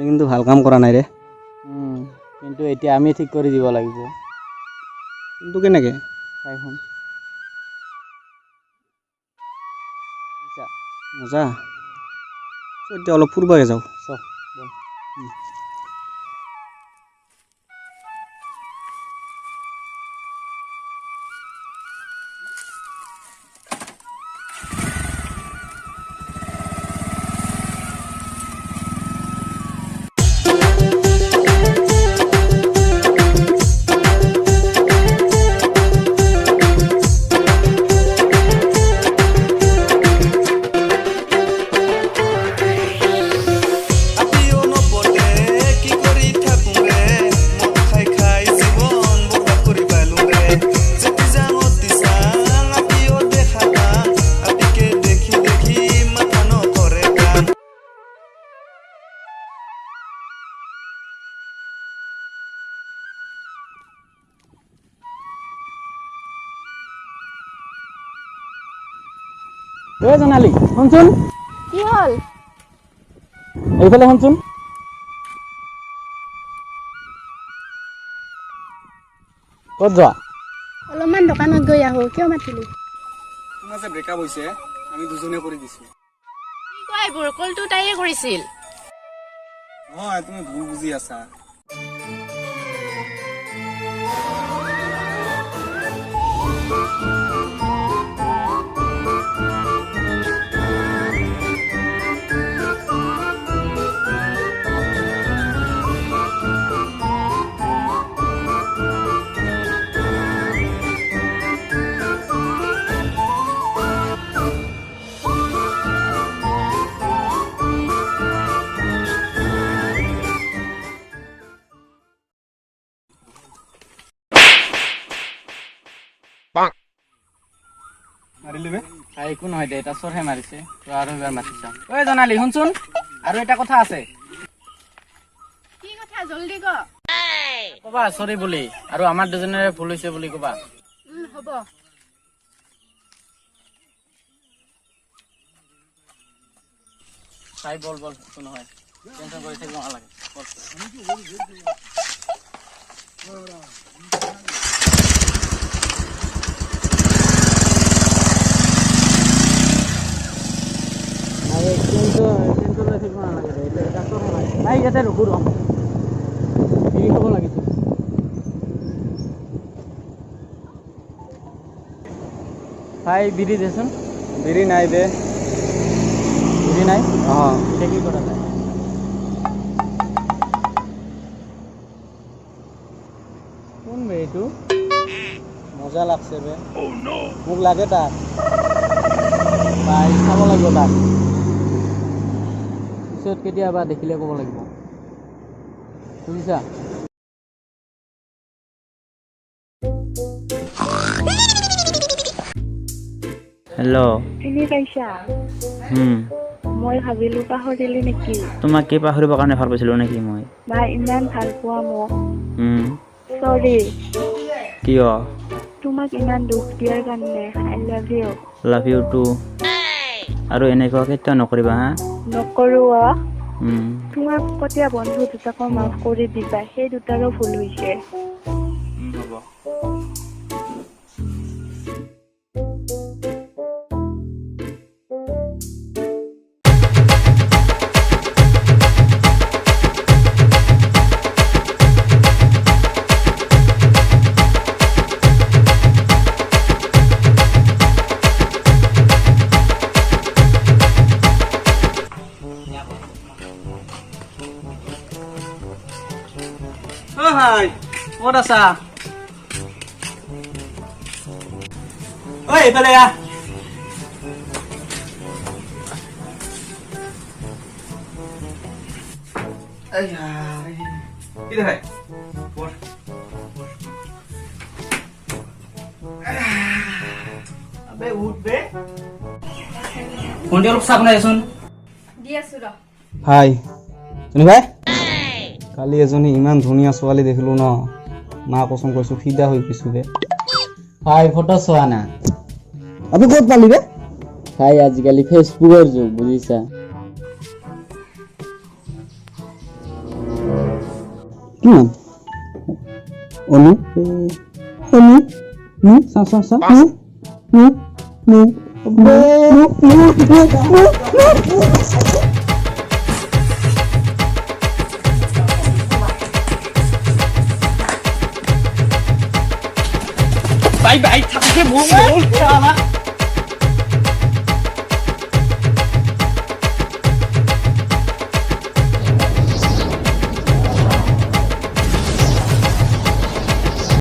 কিন্তু ভাল কাম কৰা নাই ৰে। কিন্তু এতিয়া আমি ঠিক কৰি দিব লাগিব। কিন্তু কেনেকে? চাই শুন। মজা। এতিয়া অলপ ফুৰিবকে যাওঁ। বল। জোনালী শুনচোন। কি হল? এইফালে শুনচোন। ক'ত যোৱা? অলপমান দোকানত গৈ আহো। কিয় মাতিলি? তোমাৰ যে ব্ৰেকআপ হৈছে, আমি দুজনে কৰি দিছো। কি কয় এইবোৰ? কলটো তাইয়ে কৰিছিল। নহয়, তুমি ভুল বুজি আছা। একো নহয় দে, এটা চৰহে মাৰিছে। আৰু এবাৰ মাতি চাম। জোনালী শুনচোন, আৰু এটা কথা আছে। কি কথা? জলদি ক। কবা চৰি বুলি, আৰু আমাৰ দুজনেৰে ভুল হৈছে বুলি কবা। হ'ব। চাই বল একো নহয়। টেনচন কৰি থাকিব নালাগে। ইয়াতে ৰখো ৰ বিৰি খাব লাগিছিল। ভাই বিৰি দেচোন। বিৰি নাই দে। বিৰি নাই? অঁ, এতিয়া কি কৰা যায়? কোন বে এইটো? মজা লাগছে বে। মোক লাগে তাক। ভাই চাব লাগিব তাক। পিছত কেতিয়াবা দেখিলে ক'ব লাগিব। বুজিছা? হেল্ল'। চিনি পাইছা? মই ভাবিলো পাহৰিলি নেকি? তোমাক কি পাহৰিবৰ কাৰণে ভাল পাইছিলো নেকি মই? বা ইমান ভাল পোৱা মোক। চৰি। কিয়? তোমাক ইমান দুখ দিয়াৰ কাৰণে। I love you. Love you too. আৰু এনেকুৱা কেতিয়াও নকৰিবা হা? নকৰো। তোমাক হ'ব। কতিয়া বন্ধু দুটাকো মাফ কৰি দিবা। সেই দুটাৰো ভুল হৈছে। হ'ব। ভাই ক'ত আছা? ঐ এইফালে আহ। কি দেখাই? আবে উঠ বে। ফোনটো অলপ চাপ নাইচোন। দি আছো ৰ। হাই শুনি ভাই, কালি এজনী ইমান ধুনীয়া ছোৱালী দেখিলো ন, মা কচম কৈছো ফিদা হৈ গৈছো বে। ভাই ফটো চোৱা না। আপুনি ক'ত পালি বে? ভাই আজিকালি ফেচবুকৰ যুগ বুজিছা। কি নাম অনু অনু নু চা চা চা নু নু ভাই ভাই থাকে